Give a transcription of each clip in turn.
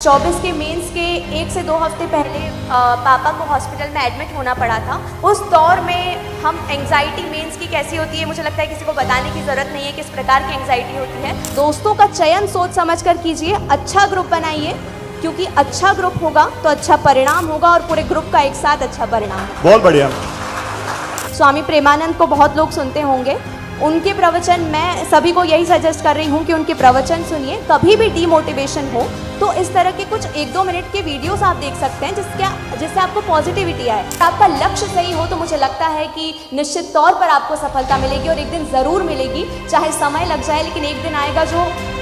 24 के मेंस के 1 से 2 हफ्ते पहले पापा को हॉस्पिटल में एडमिट होना पड़ा था। उस दौर में हम एंग्जाइटी मेंस की कैसी होती है मुझे लगता है किसी को बताने की ज़रूरत नहीं है किस प्रकार की एंग्जाइटी होती है। दोस्तों का चयन सोच समझ कर कीजिए, अच्छा ग्रुप बनाइए, क्योंकि अच्छा ग्रुप होगा तो अच्छा परिणाम होगा और पूरे ग्रुप का एक साथ अच्छा परिणाम। बहुत बढ़िया। स्वामी प्रेमानंद को बहुत लोग सुनते होंगे, उनके प्रवचन मैं सभी को यही सजेस्ट कर रही हूँ कि उनके प्रवचन सुनिए। कभी भी डीमोटिवेशन हो तो इस तरह के कुछ 1-2 मिनट के वीडियोस आप देख सकते हैं जिससे आपको पॉजिटिविटी आए। आपका लक्ष्य सही हो तो मुझे लगता है कि निश्चित तौर पर आपको सफलता मिलेगी और एक दिन ज़रूर मिलेगी, चाहे समय लग जाए, लेकिन एक दिन आएगा जो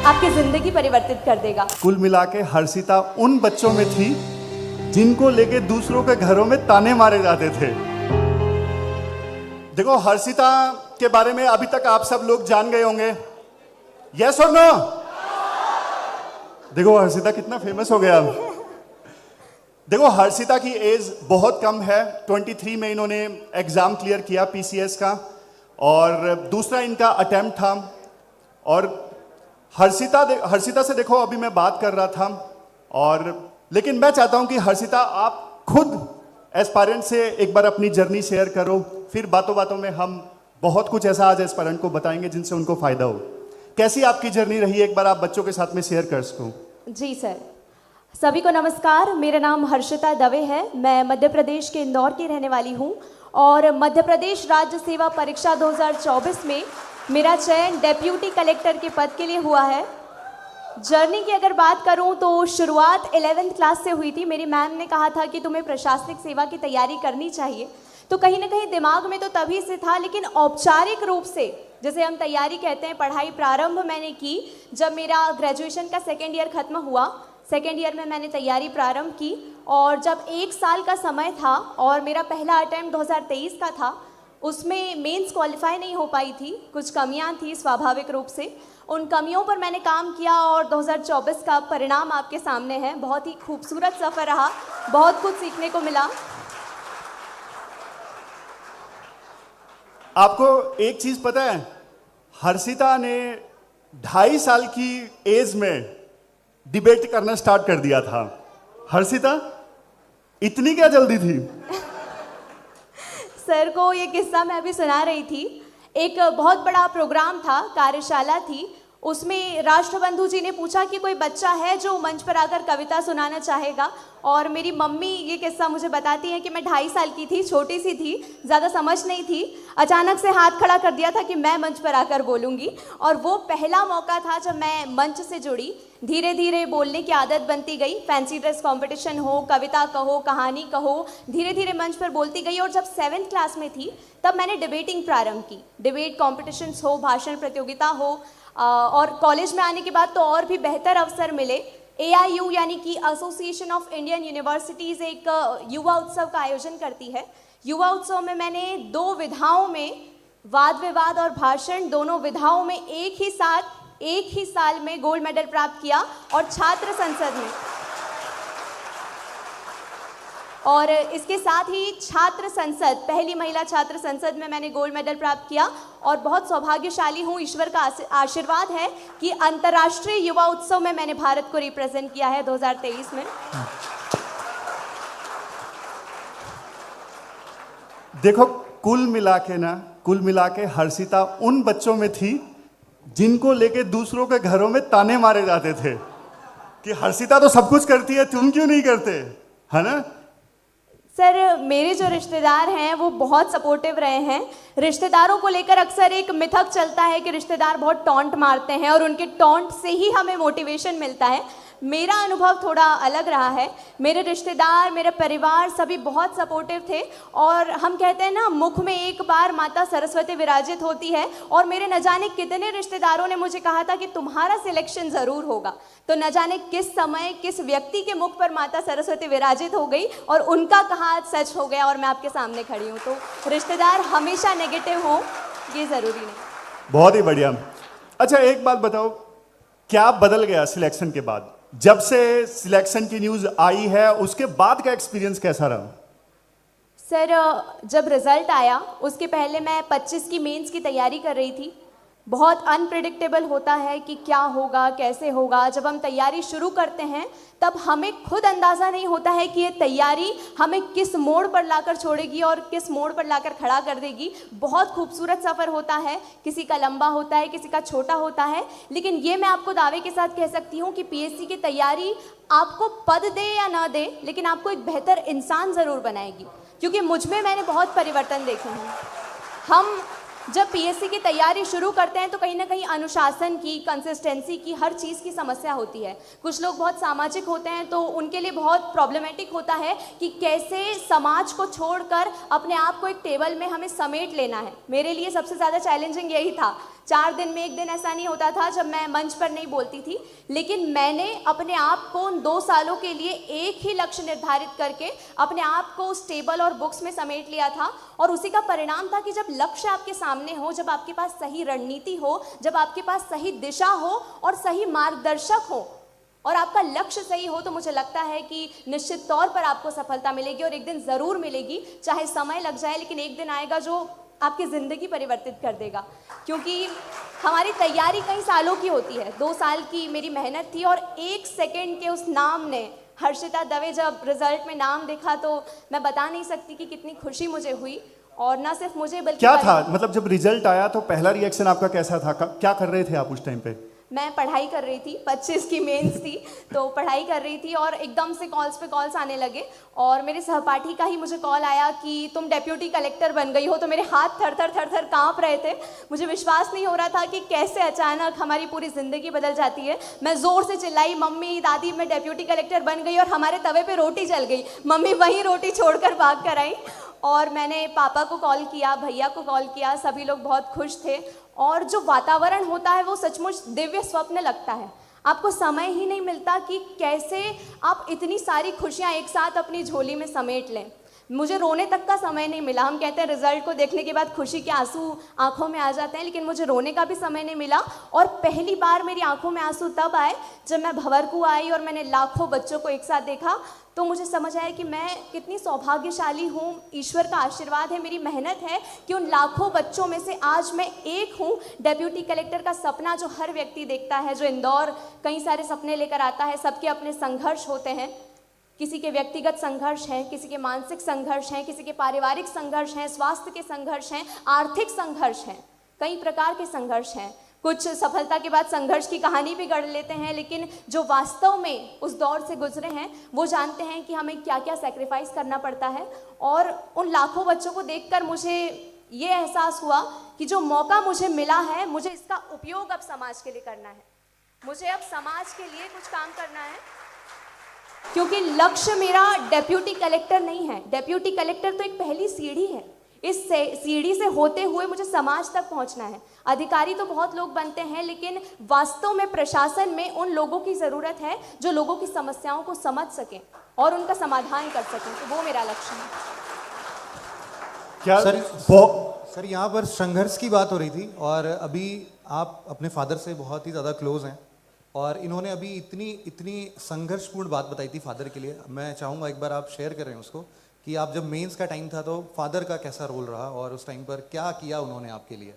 आपकी ज़िंदगी परिवर्तित कर देगा। कुल मिला के हर्षिता उन बच्चों में थी जिनको लेके दूसरों के घरों में ताने मारे जाते थे। देखो, हर्षिता के बारे में अभी तक आप सब लोग जान गए होंगे, यस और नो? देखो हर्षिता कितना फेमस हो गया। देखो, हर्षिता की एज बहुत कम है, 23 में इन्होंने एग्जाम क्लियर किया पीसीएस का और दूसरा इनका अटेम्प्ट था। और हर्षिता से देखो अभी मैं बात कर रहा था, और लेकिन मैं चाहता हूं कि हर्षिता आप खुद एस्पायरेंट से एक बार अपनी जर्नी शेयर करो, फिर बातों बातों में हम बहुत कुछ ऐसा आज एस्पायरेंट को बताएंगे जिनसे उनको फायदा हो। कैसी आपकी जर्नी रही, एक बार आप बच्चों के साथ में शेयर कर सको। जी सर, सभी को नमस्कार। मेरा नाम हर्षिता दवे है, मैं मध्य प्रदेश के इंदौर की रहने वाली हूँ और मध्य प्रदेश राज्य सेवा परीक्षा 2024 में मेरा चयन डेप्यूटी कलेक्टर के पद के लिए हुआ है। जर्नी की अगर बात करूं तो शुरुआत 11th क्लास से हुई थी। मेरी मैम ने कहा था कि तुम्हें प्रशासनिक सेवा की तैयारी करनी चाहिए, तो कहीं ना कहीं दिमाग में तो तभी से था, लेकिन औपचारिक रूप से जैसे हम तैयारी कहते हैं, पढ़ाई प्रारंभ मैंने की जब मेरा ग्रेजुएशन का 2nd ईयर खत्म हुआ। 2nd ईयर में मैंने तैयारी प्रारंभ की और जब 1 साल का समय था और मेरा पहला अटेम्प्ट 2023 का था, उसमें मेंस क्वालिफाई नहीं हो पाई थी, कुछ कमियां थी स्वाभाविक रूप से। उन कमियों पर मैंने काम किया और 2024 का परिणाम आपके सामने है। बहुत ही खूबसूरत सफ़र रहा, बहुत कुछ सीखने को मिला। आपको एक चीज पता है, हर्षिता ने 2.5 साल की एज में डिबेट करना स्टार्ट कर दिया था। हर्षिता, इतनी क्या जल्दी थी? सर को ये किस्सा मैं अभी सुना रही थी। एक बहुत बड़ा प्रोग्राम था, कार्यशाला थी, उसमें राष्ट्रबंधु जी ने पूछा कि कोई बच्चा है जो मंच पर आकर कविता सुनाना चाहेगा। और मेरी मम्मी ये किस्सा मुझे बताती हैं कि मैं 2.5 साल की थी, छोटी सी थी, ज़्यादा समझ नहीं थी, अचानक से हाथ खड़ा कर दिया था कि मैं मंच पर आकर बोलूँगी। और वो पहला मौका था जब मैं मंच से जुड़ी। धीरे धीरे बोलने की आदत बनती गई, फैंसी ड्रेस कंपटीशन हो, कविता कहो, कहानी कहो, धीरे धीरे मंच पर बोलती गई। और जब 7th क्लास में थी तब मैंने डिबेटिंग प्रारंभ की। डिबेट कॉम्पिटिशन्स हो, भाषण प्रतियोगिता हो, और कॉलेज में आने के बाद तो और भी बेहतर अवसर मिले। AIU यानी कि एसोसिएशन ऑफ इंडियन यूनिवर्सिटीज़ एक युवा उत्सव का आयोजन करती है। युवा उत्सव में मैंने 2 विधाओं में, वाद विवाद और भाषण, दोनों विधाओं में एक ही साल में गोल्ड मेडल प्राप्त किया। और छात्र संसद में, और इसके साथ ही छात्र संसद, पहली महिला छात्र संसद में मैंने गोल्ड मेडल प्राप्त किया। और बहुत सौभाग्यशाली हूँ, ईश्वर का आशीर्वाद है कि अंतर्राष्ट्रीय युवा उत्सव में मैंने भारत को रिप्रेजेंट किया है 2023 में। देखो, कुल मिला के हर्षिता उन बच्चों में थी जिनको लेके दूसरों के घरों में ताने मारे जाते थे कि हर्षिता तो सब कुछ करती है, तुम क्यों नहीं करते, है ना? सर, मेरे जो रिश्तेदार हैं वो बहुत सपोर्टिव रहे हैं। रिश्तेदारों को लेकर अक्सर एक मिथक चलता है कि रिश्तेदार बहुत टॉन्ट मारते हैं और उनके टॉन्ट से ही हमें मोटिवेशन मिलता है। मेरा अनुभव थोड़ा अलग रहा है। मेरे रिश्तेदार, मेरे परिवार सभी बहुत सपोर्टिव थे। और हम कहते हैं ना, मुख में एक बार माता सरस्वती विराजित होती है। और मेरे न जाने कितने रिश्तेदारों ने मुझे कहा था कि तुम्हारा सिलेक्शन ज़रूर होगा। तो न जाने किस समय किस व्यक्ति के मुख पर माता सरस्वती विराजित हो गई और उनका कहा सच हो गया और मैं आपके सामने खड़ी हूँ। तो रिश्तेदार हमेशा नेगेटिव हो ये ज़रूरी नहीं। बहुत ही बढ़िया। अच्छा, एक बात बताओ, क्या बदल गया सिलेक्शन के बाद? जब से सिलेक्शन की न्यूज़ आई है उसके बाद का एक्सपीरियंस कैसा रहा? सर, जब रिज़ल्ट आया उसके पहले मैं 25 की मेंस की तैयारी कर रही थी। बहुत अनप्रिडिक्टेबल होता है कि क्या होगा, कैसे होगा। जब हम तैयारी शुरू करते हैं तब हमें खुद अंदाज़ा नहीं होता है कि ये तैयारी हमें किस मोड़ पर लाकर छोड़ेगी और किस मोड़ पर लाकर खड़ा कर देगी। बहुत खूबसूरत सफ़र होता है, किसी का लंबा होता है, किसी का छोटा होता है, लेकिन ये मैं आपको दावे के साथ कह सकती हूँ कि पीएससी की तैयारी आपको पद दे या ना दे, लेकिन आपको एक बेहतर इंसान ज़रूर बनाएगी। क्योंकि मुझ में मैंने बहुत परिवर्तन देखे हैं। हम जब पीएससी की तैयारी शुरू करते हैं तो कहीं ना कहीं अनुशासन की, कंसिस्टेंसी की, हर चीज़ की समस्या होती है। कुछ लोग बहुत सामाजिक होते हैं तो उनके लिए बहुत प्रॉब्लमेटिक होता है कि कैसे समाज को छोड़कर अपने आप को एक टेबल में हमें समेट लेना है। मेरे लिए सबसे ज़्यादा चैलेंजिंग यही था। 4 दिन में 1 दिन ऐसा नहीं होता था जब मैं मंच पर नहीं बोलती थी, लेकिन मैंने अपने आप को उन 2 सालों के लिए एक ही लक्ष्य निर्धारित करके अपने आप को उस टेबल और बुक्स में समेट लिया था। और उसी का परिणाम था कि जब लक्ष्य आपके सामने हो, जब आपके पास सही रणनीति हो, जब आपके पास सही दिशा हो और सही मार्गदर्शक हो और आपका लक्ष्य सही हो, तो मुझे लगता है कि निश्चित तौर पर आपको सफलता मिलेगी और एक दिन ज़रूर मिलेगी। चाहे समय लग जाए, लेकिन एक दिन आएगा जो आपकी ज़िंदगी परिवर्तित कर देगा। क्योंकि हमारी तैयारी कई सालों की होती है। 2 साल की मेरी मेहनत थी और 1 सेकंड के उस नाम ने, हर्षिता दवे, जब रिजल्ट में नाम देखा तो मैं बता नहीं सकती कि कितनी खुशी मुझे हुई। और ना सिर्फ मुझे बल्कि क्या था, मतलब जब रिजल्ट आया तो पहला रिएक्शन आपका कैसा था? क्या कर रहे थे आप उस टाइम पे? मैं पढ़ाई कर रही थी, 25 की मेंस थी, तो पढ़ाई कर रही थी और एकदम से कॉल्स पे कॉल्स आने लगे। और मेरे सहपाठी का ही मुझे कॉल आया कि तुम डेप्यूटी कलेक्टर बन गई हो। तो मेरे हाथ थर थर थर थर काँप रहे थे। मुझे विश्वास नहीं हो रहा था कि कैसे अचानक हमारी पूरी ज़िंदगी बदल जाती है। मैं ज़ोर से चिल्लाई, मम्मी दादी मैं डेप्यूटी कलेक्टर बन गई, और हमारे तवे पे रोटी जल गई। मम्मी वहीं रोटी छोड़कर भाग कर आई। और मैंने पापा को कॉल किया, भैया को कॉल किया, सभी लोग बहुत खुश थे। और जो वातावरण होता है वो सचमुच दिव्य स्वप्न लगता है। आपको समय ही नहीं मिलता कि कैसे आप इतनी सारी खुशियाँ एक साथ अपनी झोली में समेट लें। मुझे रोने तक का समय नहीं मिला। हम कहते हैं रिजल्ट को देखने के बाद खुशी के आंसू आंखों में आ जाते हैं, लेकिन मुझे रोने का भी समय नहीं मिला। और पहली बार मेरी आंखों में आंसू तब आए जब मैं भंवरकू आई और मैंने लाखों बच्चों को एक साथ देखा। तो मुझे समझ आया कि मैं कितनी सौभाग्यशाली हूँ। ईश्वर का आशीर्वाद है, मेरी मेहनत है कि उन लाखों बच्चों में से आज मैं एक हूँ। डेप्यूटी कलेक्टर का सपना जो हर व्यक्ति देखता है, जो इंदौर कई सारे सपने लेकर आता है, सबके अपने संघर्ष होते हैं। किसी के व्यक्तिगत संघर्ष हैं, किसी के मानसिक संघर्ष हैं, किसी के पारिवारिक संघर्ष हैं, स्वास्थ्य के संघर्ष हैं, आर्थिक संघर्ष हैं, कई प्रकार के संघर्ष हैं। कुछ सफलता के बाद संघर्ष की कहानी भी गढ़ लेते हैं, लेकिन जो वास्तव में उस दौर से गुजरे हैं वो जानते हैं कि हमें क्या क्या सैक्रिफाइस करना पड़ता है। और उन लाखों बच्चों को देखकर मुझे ये एहसास हुआ कि जो मौका मुझे मिला है, मुझे इसका उपयोग अब समाज के लिए करना है। मुझे अब समाज के लिए कुछ काम करना है, क्योंकि लक्ष्य मेरा डेप्यूटी कलेक्टर नहीं है। डेप्यूटी कलेक्टर तो एक पहली सीढ़ी है। इस सीढ़ी से होते हुए मुझे समाज तक पहुंचना है। अधिकारी तो बहुत लोग बनते हैं, लेकिन वास्तव में प्रशासन में उन लोगों की ज़रूरत है जो लोगों की समस्याओं को समझ सकें और उनका समाधान कर सकें। तो वो मेरा लक्ष्य है। क्या सर यहाँ पर संघर्ष की बात हो रही थी, और अभी आप अपने फादर से बहुत ही ज़्यादा क्लोज हैं, और इन्होंने अभी इतनी संघर्षपूर्ण बात बताई थी फादर के लिए। मैं चाहूँगा एक बार आप शेयर करें उसको, कि आप जब मेंस का टाइम था तो फादर का कैसा रोल रहा और उस टाइम पर क्या किया उन्होंने आपके लिए।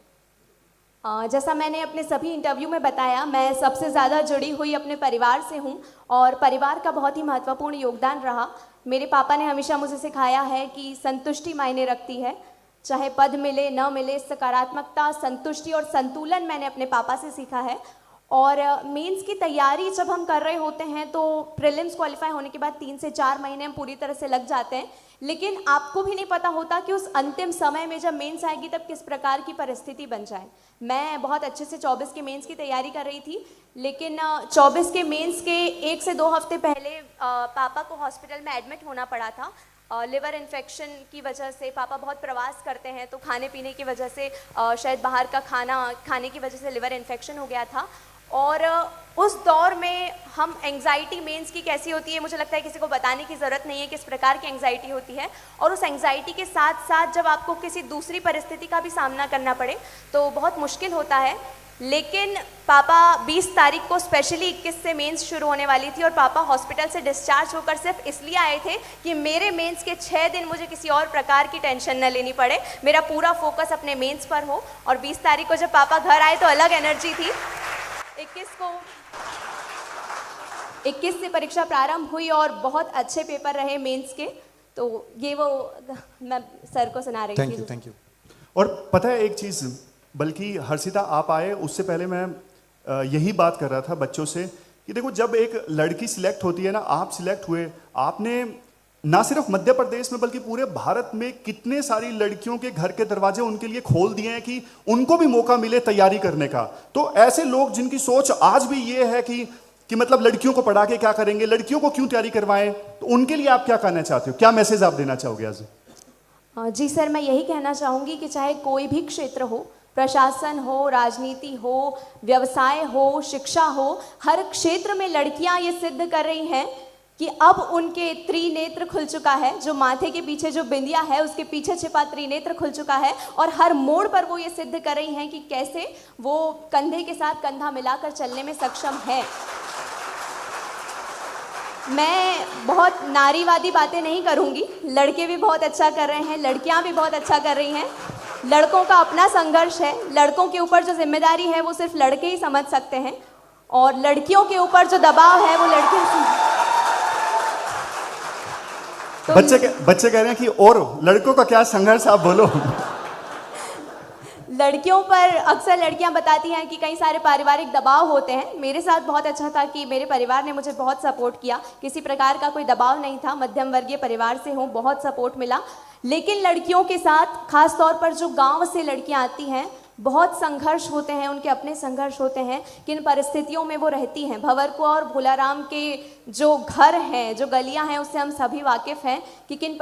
जैसा मैंने अपने सभी इंटरव्यू में बताया, मैं सबसे ज़्यादा जुड़ी हुई अपने परिवार से हूँ और परिवार का बहुत ही महत्वपूर्ण योगदान रहा। मेरे पापा ने हमेशा मुझे सिखाया है कि संतुष्टि मायने रखती है, चाहे पद मिले न मिले। सकारात्मकता, संतुष्टि और संतुलन मैंने अपने पापा से सीखा है। और मेंस की तैयारी जब हम कर रहे होते हैं तो प्रीलिम्स क्वालिफाई होने के बाद 3 से 4 महीने हम पूरी तरह से लग जाते हैं, लेकिन आपको भी नहीं पता होता कि उस अंतिम समय में जब मेंस आएगी तब किस प्रकार की परिस्थिति बन जाए। मैं बहुत अच्छे से 24 के मेंस की तैयारी कर रही थी, लेकिन 24 के मेंस के 1 से 2 हफ्ते पहले पापा को हॉस्पिटल में एडमिट होना पड़ा था। लिवर इन्फेक्शन की वजह से, पापा बहुत प्रवास करते हैं तो खाने पीने की वजह से, शायद बाहर का खाना खाने की वजह से लिवर इन्फेक्शन हो गया था। और उस दौर में हम एंग्जाइटी मेंस की कैसी होती है, मुझे लगता है किसी को बताने की ज़रूरत नहीं है किस प्रकार की एंग्जाइटी होती है। और उस एंग्जाइटी के साथ साथ जब आपको किसी दूसरी परिस्थिति का भी सामना करना पड़े तो बहुत मुश्किल होता है। लेकिन पापा 20 तारीख को स्पेशली 21 से मेंस शुरू होने वाली थी और पापा हॉस्पिटल से डिस्चार्ज होकर सिर्फ इसलिए आए थे कि मेरे मेंस के 6 दिन मुझे किसी और प्रकार की टेंशन न लेनी पड़े, मेरा पूरा फोकस अपने मेंस पर हो। और 20 तारीख को जब पापा घर आए तो अलग एनर्जी थी। 21 से परीक्षा प्रारंभ हुई और बहुत अच्छे पेपर रहे मेंस के। तो ये वो मैं सर को सुना रही थी। Thank you. और पता है एक चीज़, बल्कि हर्षिता आप आए उससे पहले मैं यही बात कर रहा था बच्चों से कि देखो जब एक लड़की सिलेक्ट होती है ना, आप सिलेक्ट हुए, आपने ना सिर्फ मध्य प्रदेश में बल्कि पूरे भारत में कितने सारी लड़कियों के घर के दरवाजे उनके लिए खोल दिए हैं कि उनको भी मौका मिले तैयारी करने का। तो ऐसे लोग जिनकी सोच आज भी ये है कि मतलब लड़कियों को पढ़ा के क्या करेंगे, लड़कियों को क्यों तैयारी करवाएं, तो उनके लिए आप क्या कहना चाहते हो, क्या मैसेज आप देना चाहोगे आज? जी सर, मैं यही कहना चाहूँगी कि चाहे कोई भी क्षेत्र हो, प्रशासन हो, राजनीति हो, व्यवसाय हो, शिक्षा हो, हर क्षेत्र में लड़कियां ये सिद्ध कर रही हैं कि अब उनके त्रिनेत्र खुल चुका है। जो माथे के पीछे जो बिंदिया है उसके पीछे छिपा त्रिनेत्र खुल चुका है और हर मोड़ पर वो ये सिद्ध कर रही हैं कि कैसे वो कंधे के साथ कंधा मिलाकर चलने में सक्षम है। मैं बहुत नारीवादी बातें नहीं करूंगी, लड़के भी बहुत अच्छा कर रहे हैं, लड़कियां भी बहुत अच्छा कर रही हैं। लड़कों का अपना संघर्ष है, लड़कों के ऊपर जो जिम्मेदारी है वो सिर्फ लड़के ही समझ सकते हैं और लड़कियों के ऊपर जो दबाव है वो लड़के तो बच्चे कह रहे हैं कि और लड़कों का क्या संघर्ष, आप बोलो। लड़कियों पर अक्सर लड़कियां बताती हैं कि कई सारे पारिवारिक दबाव होते हैं। मेरे साथ बहुत अच्छा था कि मेरे परिवार ने मुझे बहुत सपोर्ट किया, किसी प्रकार का कोई दबाव नहीं था, मध्यम वर्गीय परिवार से हूँ, बहुत सपोर्ट मिला। लेकिन लड़कियों के साथ खास तौर पर जो गांव से लड़कियां आती हैं, बहुत संघर्ष होते हैं, उनके अपने संघर्ष होते हैं, किन परिस्थितियों में वो रहती हैं। भंवरकुआं और भोलाराम के जो घर हैं, जो गलियां हैं, उससे हम सभी वाकिफ हैं कि किन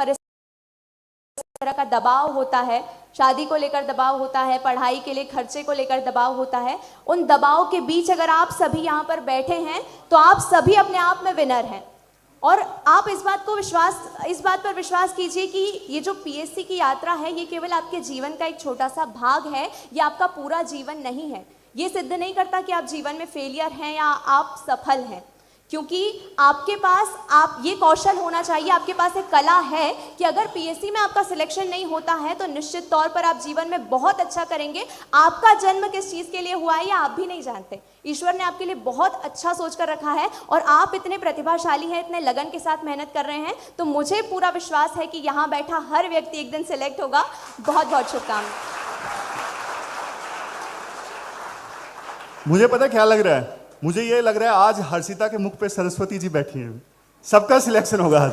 तरह का दबाव होता है, शादी को लेकर दबाव होता है, पढ़ाई के लिए खर्चे को लेकर दबाव होता है। उन दबाव के बीच अगर आप सभी यहाँ पर बैठे हैं तो आप सभी अपने आप में विनर हैं। और आप इस बात पर विश्वास कीजिए कि ये जो पीएससी की यात्रा है ये केवल आपके जीवन का एक छोटा सा भाग है, ये आपका पूरा जीवन नहीं है। ये सिद्ध नहीं करता कि आप जीवन में फेलियर हैं या आप सफल हैं, क्योंकि आपके पास आप ये कौशल होना चाहिए, आपके पास एक कला है कि अगर पीएससी में आपका सिलेक्शन नहीं होता है तो निश्चित तौर पर आप जीवन में बहुत अच्छा करेंगे। आपका जन्म किस चीज़ के लिए हुआ है या आप भी नहीं जानते। ईश्वर ने आपके लिए बहुत अच्छा सोच कर रखा है और आप इतने प्रतिभाशाली हैं, इतने लगन के साथ मेहनत कर रहे हैं, तो मुझे पूरा विश्वास है कि यहाँ बैठा हर व्यक्ति एक दिन सिलेक्ट होगा। बहुत बहुत शुभकामनाएं। मुझे पता क्या लग रहा है, मुझे ये लग रहा है आज हर्षिता के मुख पे सरस्वती जी बैठी हैं, सबका सिलेक्शन होगा आज।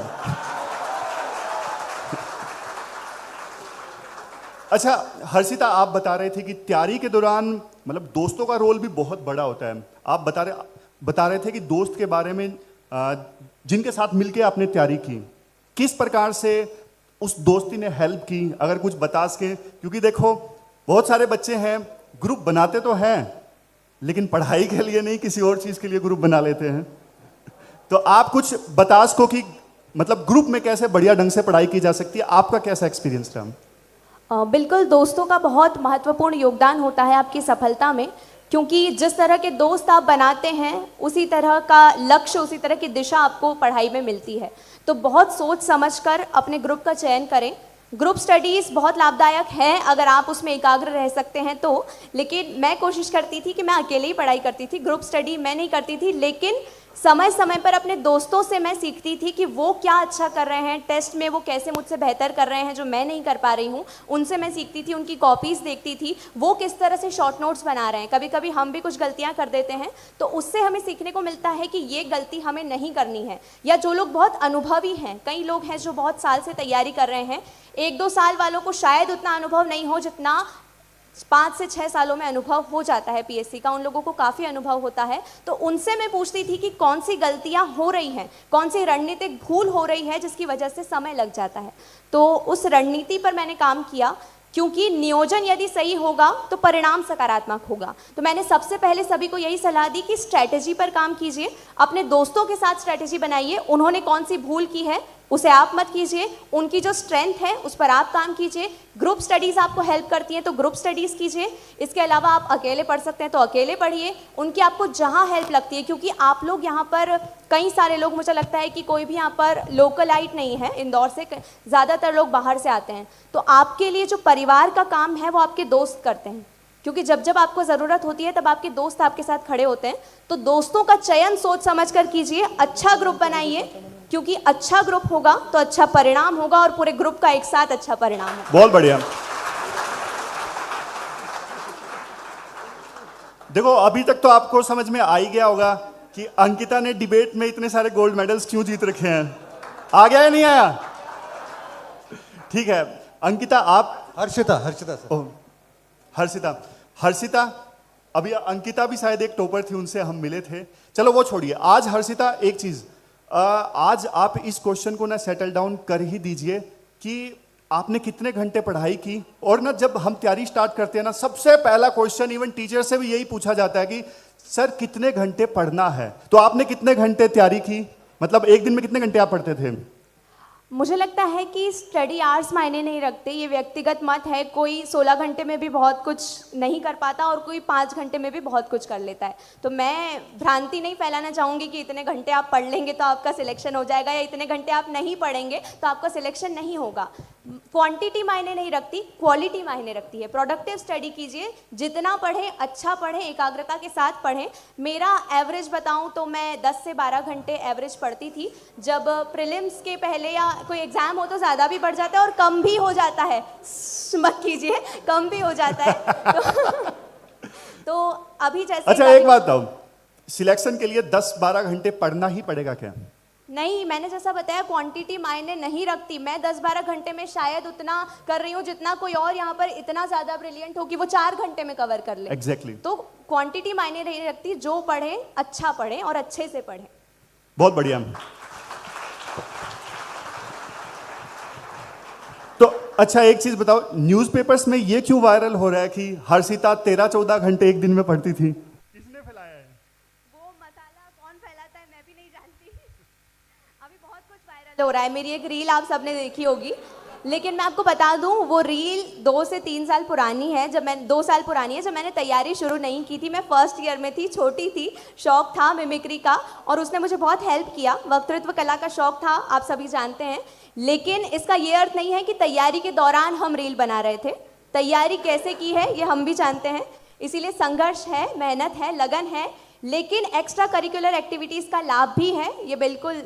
अच्छा हर्षिता, आप बता रहे थे कि तैयारी के दौरान मतलब दोस्तों का रोल भी बहुत बड़ा होता है। आप बता रहे थे कि दोस्त के बारे में जिनके साथ मिलके आपने तैयारी की, किस प्रकार से उस दोस्ती ने हेल्प की, अगर कुछ बता सके। क्योंकि देखो बहुत सारे बच्चे हैं ग्रुप बनाते तो हैं लेकिन पढ़ाई के लिए नहीं, किसी और चीज के लिए ग्रुप बना लेते हैं। तो आप कुछ बता सको कि मतलब ग्रुप में कैसे बढ़िया ढंग से पढ़ाई की जा सकती है, आपका कैसा एक्सपीरियंस रहा? बिल्कुल, दोस्तों का बहुत महत्वपूर्ण योगदान होता है आपकी सफलता में, क्योंकि जिस तरह के दोस्त आप बनाते हैं उसी तरह का लक्ष्य, उसी तरह की दिशा आपको पढ़ाई में मिलती है। तो बहुत सोच समझकर अपने ग्रुप का चयन करें। ग्रुप स्टडीज़ बहुत लाभदायक है अगर आप उसमें एकाग्र रह सकते हैं तो, लेकिन मैं कोशिश करती थी कि मैं अकेले ही पढ़ाई करती थी, ग्रुप स्टडी मैं नहीं करती थी। लेकिन समय समय पर अपने दोस्तों से मैं सीखती थी कि वो क्या अच्छा कर रहे हैं, टेस्ट में वो कैसे मुझसे बेहतर कर रहे हैं जो मैं नहीं कर पा रही हूँ, उनसे मैं सीखती थी, उनकी कॉपीज़ देखती थी, वो किस तरह से शॉर्ट नोट्स बना रहे हैं। कभी कभी हम भी कुछ गलतियाँ कर देते हैं तो उससे हमें सीखने को मिलता है कि ये गलती हमें नहीं करनी है। या जो लोग बहुत अनुभवी हैं, कई लोग हैं जो बहुत साल से तैयारी कर रहे हैं, 1-2 साल वालों को शायद उतना अनुभव नहीं हो जितना 5 से 6 सालों में अनुभव हो जाता है पीएससी का, उन लोगों को काफ़ी अनुभव होता है। तो उनसे मैं पूछती थी कि कौन सी गलतियां हो रही हैं, कौन सी रणनीतिक भूल हो रही है जिसकी वजह से समय लग जाता है। तो उस रणनीति पर मैंने काम किया, क्योंकि नियोजन यदि सही होगा तो परिणाम सकारात्मक होगा। तो मैंने सबसे पहले सभी को यही सलाह दी कि स्ट्रैटेजी पर काम कीजिए, अपने दोस्तों के साथ स्ट्रैटेजी बनाइए, उन्होंने कौन सी भूल की है उसे आप मत कीजिए। उनकी जो स्ट्रेंथ है उस पर आप काम कीजिए। ग्रुप स्टडीज़ आपको हेल्प करती हैं तो ग्रुप स्टडीज़ कीजिए। इसके अलावा आप अकेले पढ़ सकते हैं तो अकेले पढ़िए। उनकी आपको जहाँ हेल्प लगती है, क्योंकि आप लोग यहाँ पर कई सारे लोग, मुझे लगता है कि कोई भी यहाँ पर लोकलाइट नहीं है इंदौर से, ज़्यादातर लोग बाहर से आते हैं। तो आपके लिए जो परिवार का काम है वो आपके दोस्त करते हैं, क्योंकि जब जब आपको ज़रूरत होती है तब आपके दोस्त आपके साथ खड़े होते हैं। तो दोस्तों का चयन सोच समझ कर कीजिए, अच्छा ग्रुप बनाइए, क्योंकि अच्छा ग्रुप होगा तो अच्छा परिणाम होगा और पूरे ग्रुप का एक साथ अच्छा परिणाम होगा। बहुत बढ़िया। देखो अभी तक तो आपको समझ में आ ही गया होगा कि अंकिता ने डिबेट में इतने सारे गोल्ड मेडल्स क्यों जीत रखे हैं। आ गया या नहीं आया? ठीक है अंकिता, आप हर्षिता सर। हर्षिता, अभी अंकिता भी शायद एक टॉपर थी, उनसे हम मिले थे। चलो वो छोड़िए। आज हर्षिता एक चीज, आज आप इस क्वेश्चन को ना सेटल डाउन कर ही दीजिए कि आपने कितने घंटे पढ़ाई की। और ना जब हम तैयारी स्टार्ट करते हैं ना, सबसे पहला क्वेश्चन इवन टीचर से भी यही पूछा जाता है कि सर कितने घंटे पढ़ना है। तो आपने कितने घंटे तैयारी की, मतलब एक दिन में कितने घंटे आप पढ़ते थे? मुझे लगता है कि स्टडी आवर्स मायने नहीं रखते, ये व्यक्तिगत मत है। कोई 16 घंटे में भी बहुत कुछ नहीं कर पाता और कोई 5 घंटे में भी बहुत कुछ कर लेता है। तो मैं भ्रांति नहीं फैलाना चाहूँगी कि इतने घंटे आप पढ़ लेंगे तो आपका सिलेक्शन हो जाएगा, या इतने घंटे आप नहीं पढ़ेंगे तो आपका सिलेक्शन नहीं होगा। क्वांटिटी मायने नहीं रखती, क्वालिटी मायने रखती है। प्रोडक्टिव स्टडी कीजिए, जितना पढ़ें अच्छा पढ़ें, एकाग्रता के साथ पढ़ें। मेरा एवरेज बताऊं तो मैं 10 से 12 घंटे एवरेज पढ़ती थी। जब प्रीलिम्स के पहले या कोई एग्जाम हो तो ज़्यादा भी बढ़ जाता है और कम भी हो जाता है, मत कीजिए, कम भी हो जाता है। तो अभी जैसे अच्छा एक बात बताओ, सिलेक्शन के लिए 10-12 घंटे पढ़ना ही पड़ेगा क्या? नहीं, मैंने जैसा बताया क्वांटिटी मायने नहीं रखती। मैं 10-12 घंटे में शायद उतना कर रही हूँ जितना कोई और यहाँ पर इतना ज़्यादा ब्रिलियंट हो कि वो 4 घंटे में कवर कर ले। एग्जैक्टली। तो क्वांटिटी मायने नहीं रखती, जो पढ़ें अच्छा पढ़ें और अच्छे से पढ़ें। बहुत बढ़िया। तो अच्छा एक चीज बताओ, न्यूज़पेपर्स में ये क्यों वायरल हो रहा है कि हर्षिता 13-14 घंटे एक दिन में पढ़ती थी? किसने फैलाया है? वो मसाला कौन फैलाता है मैं भी नहीं जानती। अभी बहुत कुछ वायरल हो रहा है। मेरी एक रील आप सबने देखी होगी, लेकिन मैं आपको बता दूं वो रील 2 से 3 साल पुरानी है। 2 साल पुरानी है, जब मैंने तैयारी शुरू नहीं की थी। मैं फर्स्ट ईयर में थी, छोटी थी, शौक था मिमिक्री का और उसने मुझे बहुत हेल्प किया। वक्तृत्व कला का शौक था, आप सभी जानते हैं। लेकिन इसका ये अर्थ नहीं है कि तैयारी के दौरान हम रील बना रहे थे। तैयारी कैसे की है ये हम भी जानते हैं। इसीलिए संघर्ष है, मेहनत है, लगन है, लेकिन एक्स्ट्रा करिकुलर एक्टिविटीज़ का लाभ भी है। ये बिल्कुल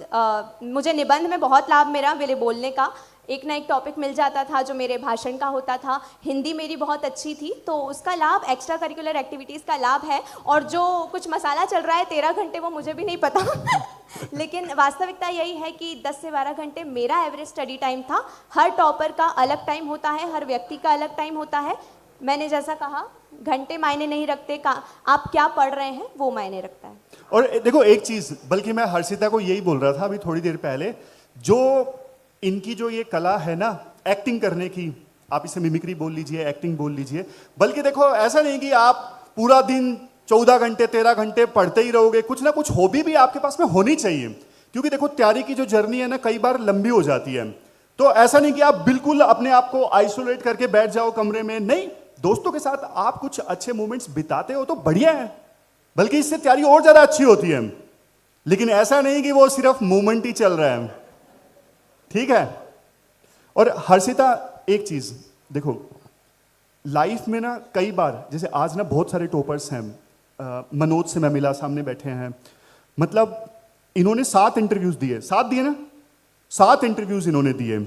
मुझे निबंध में बहुत लाभ मेरा मेरे बोलने का, एक ना एक टॉपिक मिल जाता था जो मेरे भाषण का होता था। हिंदी मेरी बहुत अच्छी थी, तो उसका लाभ, एक्स्ट्रा करिकुलर एक्टिविटीज़ का लाभ है। और जो कुछ मसाला चल रहा है 13 घंटे, वो मुझे भी नहीं पता। लेकिन वास्तविकता यही है कि 10 से 12 घंटे मेरा एवरेज स्टडी टाइम था। हर टॉपर का अलग टाइम होता है, हर व्यक्ति का अलग टाइम होता है। मैंने जैसा कहा, घंटे मायने नहीं रखते, आप क्या पढ़ रहे हैं वो मायने रखता है। और देखो एक चीज, बल्कि मैं हर्षिता को यही बोल रहा था अभी थोड़ी देर पहले, जो इनकी जो ये कला है ना एक्टिंग करने की, आप इसे मिमिक्री बोल लीजिए, एक्टिंग बोल लीजिए, बल्कि देखो ऐसा नहीं कि आप पूरा दिन 14 घंटे 13 घंटे पढ़ते ही रहोगे। कुछ ना कुछ हॉबी भी आपके पास में होनी चाहिए, क्योंकि देखो तैयारी की जो जर्नी है ना कई बार लंबी हो जाती है। तो ऐसा नहीं कि आप बिल्कुल अपने आप को आइसोलेट करके बैठ जाओ कमरे में, नहीं, दोस्तों के साथ आप कुछ अच्छे मोमेंट्स बिताते हो तो बढ़िया है, बल्कि इससे तैयारी और ज्यादा अच्छी होती है। लेकिन ऐसा नहीं कि वो सिर्फ मोमेंट ही चल रहा है, ठीक है। और हर्षिता एक चीज देखो, लाइफ में ना कई बार, जैसे आज ना बहुत सारे टॉपर्स हैं, मनोज से मैं मिला, सामने बैठे हैं, मतलब इन्होंने 7 इंटरव्यूज दिए, 7 दिए ना, 7 इंटरव्यूज इन्होंने दिए।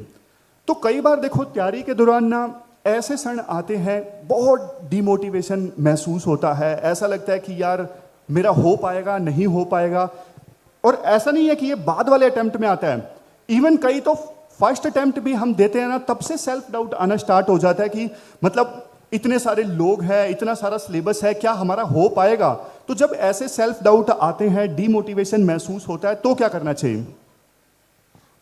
तो कई बार देखो तैयारी के दौरान ना ऐसे क्षण आते हैं, बहुत डिमोटिवेशन महसूस होता है, ऐसा लगता है कि यार मेरा हो पाएगा नहीं हो पाएगा। और ऐसा नहीं है कि ये बाद वाले अटेम्प्ट में आता है, इवन कई तो फर्स्ट अटेम्प्ट भी हम देते हैं ना, तब से सेल्फ डाउट आना स्टार्ट हो जाता है कि मतलब इतने सारे लोग हैं, इतना सारा सिलेबस है, क्या हमारा हो पाएगा। तो जब ऐसे सेल्फ डाउट आते हैं, डिमोटिवेशन महसूस होता है, तो क्या करना चाहिए?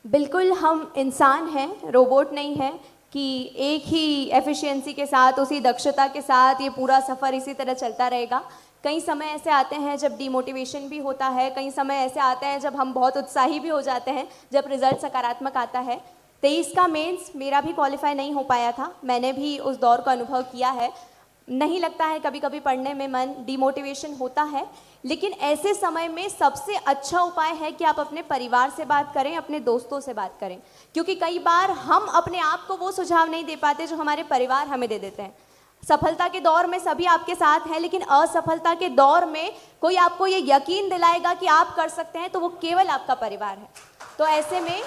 बिल्कुल, हम इंसान हैं, रोबोट नहीं है कि एक ही एफिशिएंसी के साथ, उसी दक्षता के साथ ये पूरा सफ़र इसी तरह चलता रहेगा। कई समय ऐसे आते हैं जब डिमोटिवेशन भी होता है, कई समय ऐसे आते हैं जब हम बहुत उत्साही भी हो जाते हैं जब रिजल्ट सकारात्मक आता है। 23 का मेंस मेरा भी क्वालिफाई नहीं हो पाया था, मैंने भी उस दौर को अनुभव किया है। नहीं लगता है, कभी कभी पढ़ने में मन डिमोटिवेशन होता है, लेकिन ऐसे समय में सबसे अच्छा उपाय है कि आप अपने परिवार से बात करें, अपने दोस्तों से बात करें, क्योंकि कई बार हम अपने आप को वो सुझाव नहीं दे पाते जो हमारे परिवार हमें दे देते हैं। सफलता के दौर में सभी आपके साथ हैं, लेकिन असफलता के दौर में कोई आपको ये यकीन दिलाएगा कि आप कर सकते हैं तो वो केवल आपका परिवार है। तो ऐसे में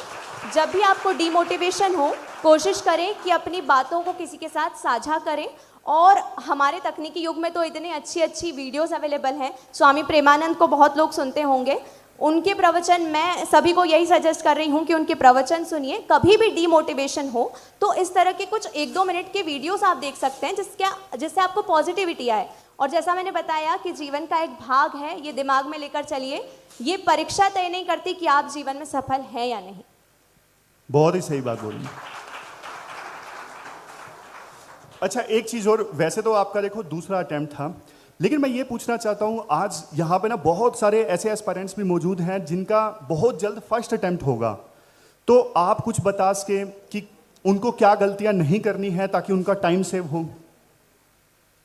जब भी आपको डिमोटिवेशन हो, कोशिश करें कि अपनी बातों को किसी के साथ साझा करें। और हमारे तकनीकी युग में तो इतनी अच्छी अच्छी वीडियोस अवेलेबल हैं। स्वामी प्रेमानंद को बहुत लोग सुनते होंगे, उनके प्रवचन, मैं सभी को यही सजेस्ट कर रही हूँ कि उनके प्रवचन सुनिए। कभी भी डिमोटिवेशन हो तो इस तरह के कुछ 1-2 मिनट के वीडियोस आप देख सकते हैं जिससे आपको पॉजिटिविटी आए। और जैसा मैंने बताया कि जीवन का एक भाग है, ये दिमाग में लेकर चलिए, ये परीक्षा तय नहीं करती कि आप जीवन में सफल हैं या नहीं। बहुत ही सही बात बोली। अच्छा, एक चीज और, वैसे तो आपका देखो दूसरा अटेम्प्ट था, लेकिन मैं ये पूछना चाहता हूँ, आज यहाँ पे ना बहुत सारे ऐसे एस्पायरेंट्स भी मौजूद हैं जिनका बहुत जल्द फर्स्ट अटेम्प्ट होगा, तो आप कुछ बता सके कि उनको क्या गलतियाँ नहीं करनी है ताकि उनका टाइम सेव हो।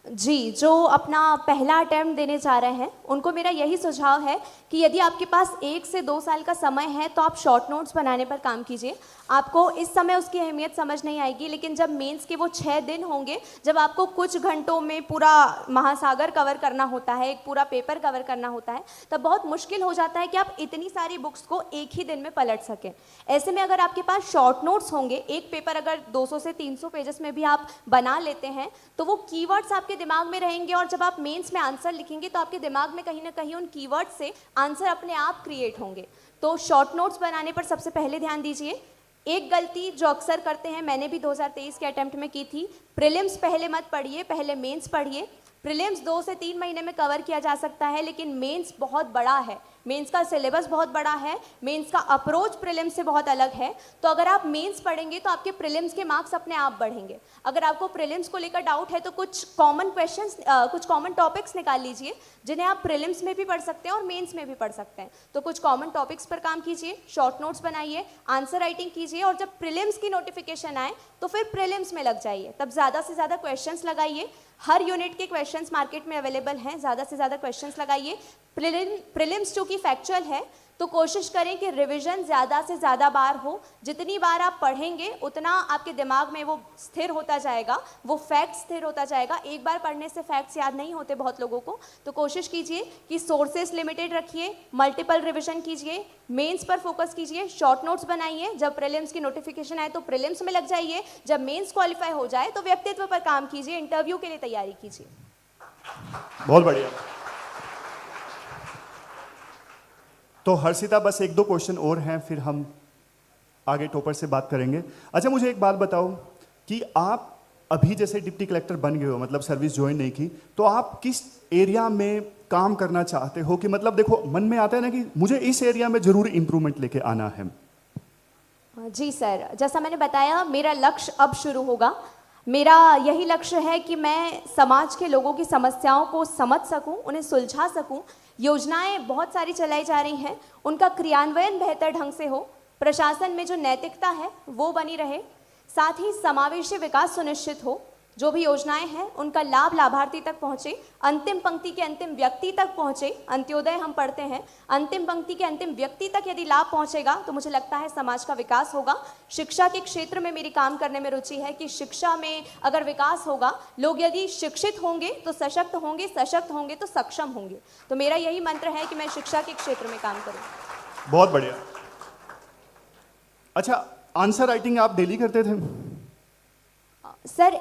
जी, जो अपना पहला अटेम्प्ट देने जा रहे हैं उनको मेरा यही सुझाव है कि यदि आपके पास 1 से 2 साल का समय है तो आप शॉर्ट नोट्स बनाने पर काम कीजिए। आपको इस समय उसकी अहमियत समझ नहीं आएगी, लेकिन जब मेंस के वो 6 दिन होंगे, जब आपको कुछ घंटों में पूरा महासागर कवर करना होता है, एक पूरा पेपर कवर करना होता है, तब बहुत मुश्किल हो जाता है कि आप इतनी सारी बुक्स को एक ही दिन में पलट सकें। ऐसे में अगर आपके पास शॉर्ट नोट्स होंगे, एक पेपर अगर 200 से 300 पेजेस में भी आप बना लेते हैं तो वो कीवर्ड्स आपके दिमाग में रहेंगे, और जब आप मेंस में आंसर लिखेंगे तो आपके दिमाग में कहीं ना कहीं उन कीवर्ड्स से आंसर अपने आप क्रिएट होंगे। तो शॉर्ट नोट्स बनाने पर सबसे पहले ध्यान दीजिए। एक गलती जो अक्सर करते हैं, मैंने भी 2023 के अटेम्प्ट में की थी, प्रीलिम्स पहले मत पढ़िए, पहले मेंस पढ़िए। प्रीलिम्स 2 से 3 महीने में कवर किया जा सकता है, लेकिन मेंस बहुत बड़ा है, मेंस का सिलेबस बहुत बड़ा है, मेंस का अप्रोच प्रीलिम्स से बहुत अलग है। तो अगर आप मेंस पढ़ेंगे तो आपके प्रीलिम्स के मार्क्स अपने आप बढ़ेंगे। अगर आपको प्रीलिम्स को लेकर डाउट है तो कुछ कॉमन क्वेश्चंस, कुछ कॉमन टॉपिक्स निकाल लीजिए जिन्हें आप प्रीलिम्स में भी पढ़ सकते हैं और मेंस में भी पढ़ सकते हैं। तो कुछ कॉमन टॉपिक्स पर काम कीजिए, शॉर्ट नोट्स बनाइए, आंसर राइटिंग कीजिए, और जब प्रीलिम्स की नोटिफिकेशन आए तो फिर प्रीलिम्स में लग जाइए। तब ज़्यादा से ज़्यादा क्वेश्चंस लगाइए, हर यूनिट के क्वेश्चंस मार्केट में अवेलेबल हैं, ज़्यादा से ज़्यादा क्वेश्चंस लगाइए। प्रीलिम्स चूँकि फैक्चुअल है तो कोशिश करें कि रिवीजन ज़्यादा से ज़्यादा बार हो। जितनी बार आप पढ़ेंगे उतना आपके दिमाग में वो स्थिर होता जाएगा, वो फैक्ट स्थिर होता जाएगा। एक बार पढ़ने से फैक्ट्स याद नहीं होते बहुत लोगों को, तो कोशिश कीजिए कि सोर्सेस लिमिटेड रखिए, मल्टीपल रिवीजन कीजिए, मेंस पर फोकस कीजिए, शॉर्ट नोट्स बनाइए। जब प्रीलिम्स की नोटिफिकेशन आए तो प्रीलिम्स में लग जाइए, जब मेंस क्वालिफाई हो जाए तो व्यक्तित्व पर काम कीजिए, इंटरव्यू के लिए तैयारी कीजिए। बहुत बढ़िया। तो हर्षिता, बस 1-2 क्वेश्चन और हैं, फिर हम आगे टॉपर से बात करेंगे। अच्छा, मुझे एक बात बताओ कि आप अभी जैसे डिप्टी कलेक्टर बन गए हो, मतलब सर्विस ज्वाइन नहीं की, तो आप किस एरिया में काम करना चाहते हो? कि मतलब देखो, मन में आता है ना कि मुझे इस एरिया में जरूर इंप्रूवमेंट लेके आना है। जी सर, जैसा मैंने बताया, मेरा लक्ष्य अब शुरू होगा। मेरा यही लक्ष्य है कि मैं समाज के लोगों की समस्याओं को समझ सकूं, उन्हें सुलझा सकूं। योजनाएं बहुत सारी चलाई जा रही हैं, उनका क्रियान्वयन बेहतर ढंग से हो, प्रशासन में जो नैतिकता है वो बनी रहे, साथ ही समावेशी विकास सुनिश्चित हो। जो भी योजनाएं हैं उनका लाभ लाभार्थी तक पहुंचे, अंतिम पंक्ति के अंतिम व्यक्ति तक पहुंचे। अंत्योदय हम पढ़ते हैं, अंतिम पंक्ति के अंतिम व्यक्ति तक यदि लाभ पहुंचेगा तो मुझे लगता है समाज का विकास होगा। शिक्षा के क्षेत्र में मेरी काम करने में रुचि है कि शिक्षा में अगर विकास होगा, लोग यदि शिक्षित होंगे तो सशक्त होंगे, सशक्त होंगे तो सक्षम होंगे। तो मेरा यही मंत्र है कि मैं शिक्षा के क्षेत्र में काम करूँ। बहुत बढ़िया। अच्छा, आंसर राइटिंग आप डेली करते थे? सर,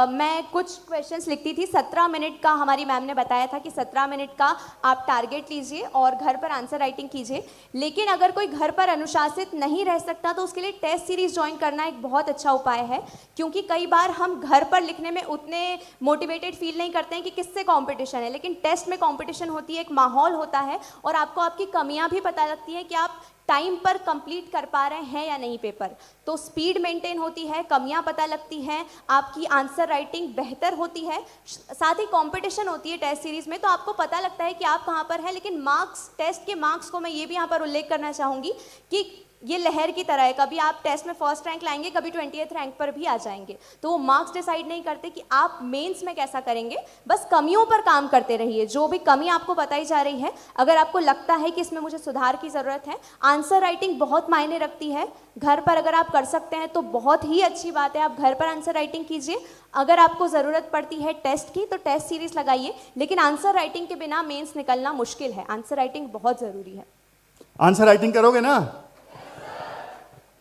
मैं कुछ क्वेश्चंस लिखती थी। 17 मिनट का हमारी मैम ने बताया था कि 17 मिनट का आप टारगेट लीजिए और घर पर आंसर राइटिंग कीजिए। लेकिन अगर कोई घर पर अनुशासित नहीं रह सकता तो उसके लिए टेस्ट सीरीज ज्वाइन करना एक बहुत अच्छा उपाय है, क्योंकि कई बार हम घर पर लिखने में उतने मोटिवेटेड फील नहीं करते हैं कि किससे कॉम्पिटिशन है, लेकिन टेस्ट में कॉम्पिटिशन होती है, एक माहौल होता है और आपको आपकी कमियाँ भी पता लगती हैं कि आप टाइम पर कंप्लीट कर पा रहे हैं या नहीं पेपर। तो स्पीड मेंटेन होती है, कमियां पता लगती हैं, आपकी आंसर राइटिंग बेहतर होती है, साथ ही कंपटीशन होती है टेस्ट सीरीज में, तो आपको पता लगता है कि आप कहाँ पर हैं। लेकिन मार्क्स, टेस्ट के मार्क्स को मैं ये भी यहाँ पर उल्लेख करना चाहूँगी कि ये लहर की तरह है, कभी आप टेस्ट में फर्स्ट रैंक लाएंगे, कभी 20th रैंक पर भी आ जाएंगे। तो वो मार्क्स डिसाइड नहीं करते कि आप मेंस में कैसा करेंगे, बस कमियों पर काम करते रहिए। जो भी कमी आपको बताई जा रही है, अगर आपको लगता है कि इसमें मुझे सुधार की ज़रूरत है, आंसर राइटिंग बहुत मायने रखती है। घर पर अगर आप कर सकते हैं तो बहुत ही अच्छी बात है, आप घर पर आंसर राइटिंग कीजिए। अगर आपको ज़रूरत पड़ती है टेस्ट की तो टेस्ट सीरीज लगाइए, लेकिन आंसर राइटिंग के बिना मेंस निकलना मुश्किल है। आंसर राइटिंग बहुत ज़रूरी है। आंसर राइटिंग करोगे ना?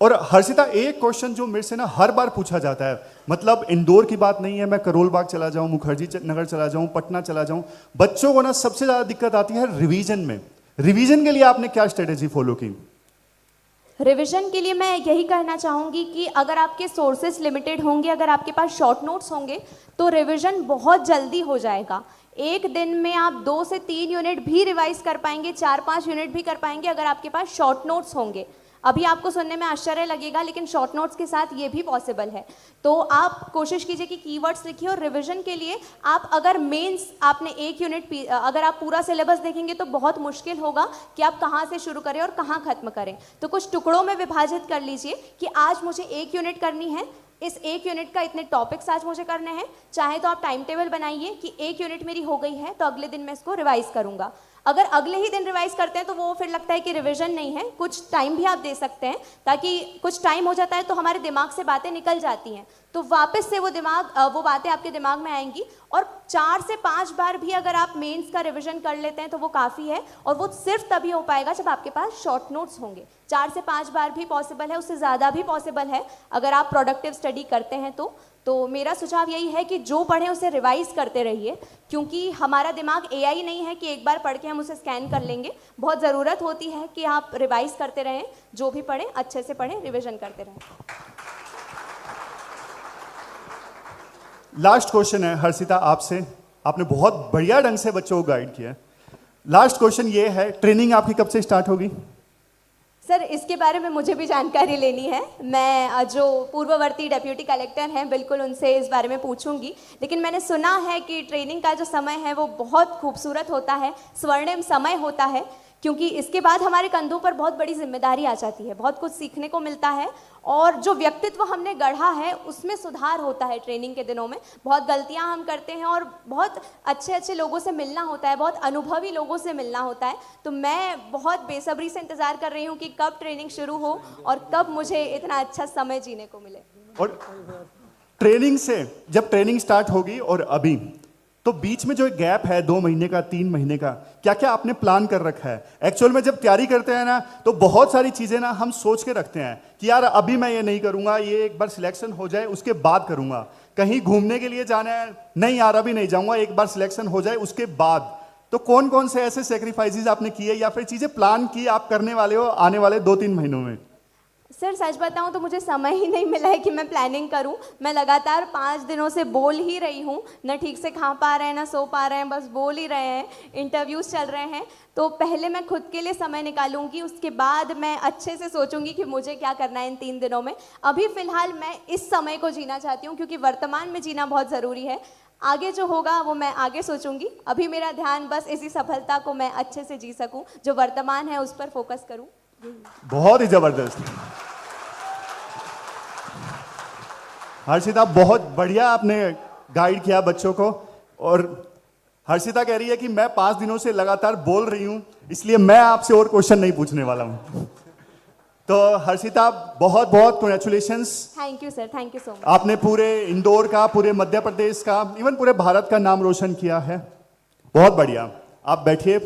और हर्षिता, एक क्वेश्चन जो मेरे से ना हर बार पूछा जाता है, मतलब इंदौर की बात नहीं है, मैं करोल बाग चला जाऊं, मुखर्जी नगर चला जाऊं, पटना चला जाऊं, बच्चों को ना सबसे ज्यादा दिक्कत आती है रिवीजन में। रिवीजन के लिए आपने क्या स्ट्रेटेजी फॉलो की? रिवीजन के लिए मैं यही कहना चाहूँगी कि अगर आपके सोर्सेज लिमिटेड होंगे, अगर आपके पास शॉर्ट नोट्स होंगे, तो रिवीजन बहुत जल्दी हो जाएगा। एक दिन में आप 2 से 3 यूनिट भी रिवाइज कर पाएंगे, 4-5 यूनिट भी कर पाएंगे अगर आपके पास शॉर्ट नोट्स होंगे। अभी आपको सुनने में आश्चर्य लगेगा, लेकिन शॉर्ट नोट्स के साथ ये भी पॉसिबल है। तो आप कोशिश कीजिए कि कीवर्ड्स लिखिए। और रिवीजन के लिए आप अगर मेंस आपने 1 यूनिट, अगर आप पूरा सिलेबस देखेंगे तो बहुत मुश्किल होगा कि आप कहाँ से शुरू करें और कहाँ खत्म करें। तो कुछ टुकड़ों में विभाजित कर लीजिए कि आज मुझे 1 यूनिट करनी है, इस 1 यूनिट का इतने टॉपिक्स आज मुझे करने हैं। चाहे तो आप टाइम टेबल बनाइए कि 1 यूनिट मेरी हो गई है तो अगले दिन मैं इसको रिवाइज करूंगा। अगर अगले ही दिन रिवाइज करते हैं तो वो फिर लगता है कि रिवीजन नहीं है। कुछ टाइम भी आप दे सकते हैं, ताकि कुछ टाइम हो जाता है तो हमारे दिमाग से बातें निकल जाती हैं, तो वापस से वो बातें आपके दिमाग में आएंगी। और 4 से 5 बार भी अगर आप मेंस का रिवीजन कर लेते हैं तो वो काफ़ी है, और वो सिर्फ तभी हो पाएगा जब आपके पास शॉर्ट नोट्स होंगे। 4 से 5 बार भी पॉसिबल है, उससे ज़्यादा भी पॉसिबल है अगर आप प्रोडक्टिव स्टडी करते हैं तो मेरा सुझाव यही है कि जो पढ़ें उसे रिवाइज करते रहिए, क्योंकि हमारा दिमाग एआई नहीं है कि एक बार पढ़ के हम उसे स्कैन कर लेंगे। बहुत ज़रूरत होती है कि आप रिवाइज करते रहें, जो भी पढ़ें अच्छे से पढ़ें, रिवीजन करते रहें। लास्ट क्वेश्चन है हर्षिता आपसे, आपने बहुत बढ़िया ढंग से बच्चों को गाइड किया है। लास्ट क्वेश्चन ये है, ट्रेनिंग आपकी कब से स्टार्ट होगी? सर, इसके बारे में मुझे भी जानकारी लेनी है। मैं जो पूर्ववर्ती डेप्यूटी कलेक्टर हैं, बिल्कुल उनसे इस बारे में पूछूंगी। लेकिन मैंने सुना है कि ट्रेनिंग का जो समय है वो बहुत खूबसूरत होता है, स्वर्णिम समय होता है, क्योंकि इसके बाद हमारे कंधों पर बहुत बड़ी जिम्मेदारी आ जाती है, बहुत कुछ सीखने को मिलता है, और जो व्यक्तित्व हमने गढ़ा है उसमें सुधार होता है। ट्रेनिंग के दिनों में बहुत गलतियां हम करते हैं और बहुत अच्छे अच्छे लोगों से मिलना होता है, बहुत अनुभवी लोगों से मिलना होता है। तो मैं बहुत बेसब्री से इंतज़ार कर रही हूँ कि कब ट्रेनिंग शुरू हो और कब मुझे इतना अच्छा समय जीने को मिले। और ट्रेनिंग से, जब ट्रेनिंग स्टार्ट होगी और अभी, तो बीच में जो एक गैप है 2 महीने का, 3 महीने का, क्या क्या आपने प्लान कर रखा है? एक्चुअल में जब तैयारी करते हैं ना, तो बहुत सारी चीजें ना हम सोच के रखते हैं कि यार अभी मैं ये नहीं करूंगा, ये एक बार सिलेक्शन हो जाए उसके बाद करूंगा। कहीं घूमने के लिए जाना है, नहीं यार अभी नहीं जाऊंगा, एक बार सिलेक्शन हो जाए उसके बाद। तो कौन कौन से ऐसे सेक्रीफाइसेस आपने किए या फिर चीजें प्लान की आप करने वाले हो आने वाले 2-3 महीनों में? सर, सच बताऊं तो मुझे समय ही नहीं मिला है कि मैं प्लानिंग करूं। मैं लगातार 5 दिनों से बोल ही रही हूं, न ठीक से खा पा रहे हैं, न सो पा रहे हैं, बस बोल ही रहे हैं, इंटरव्यूज चल रहे हैं। तो पहले मैं खुद के लिए समय निकालूंगी, उसके बाद मैं अच्छे से सोचूंगी कि मुझे क्या करना है इन 3 दिनों में। अभी फ़िलहाल मैं इस समय को जीना चाहती हूँ, क्योंकि वर्तमान में जीना बहुत ज़रूरी है। आगे जो होगा वो मैं आगे सोचूंगी। अभी मेरा ध्यान बस इसी सफलता को मैं अच्छे से जी सकूँ, जो वर्तमान है उस पर फोकस करूँ। बहुत ही जबरदस्त हर्षिता, बहुत बढ़िया आपने गाइड किया बच्चों को। और हर्षिता कह रही है कि मैं 5 दिनों से लगातार बोल रही हूं, इसलिए मैं आपसे और क्वेश्चन नहीं पूछने वाला हूं। तो हर्षिता, बहुत बहुत congratulations. Thank you sir, thank you so much. आपने पूरे इंदौर का, पूरे मध्य प्रदेश का, इवन पूरे भारत का नाम रोशन किया है। बहुत बढ़िया। आप बैठिए।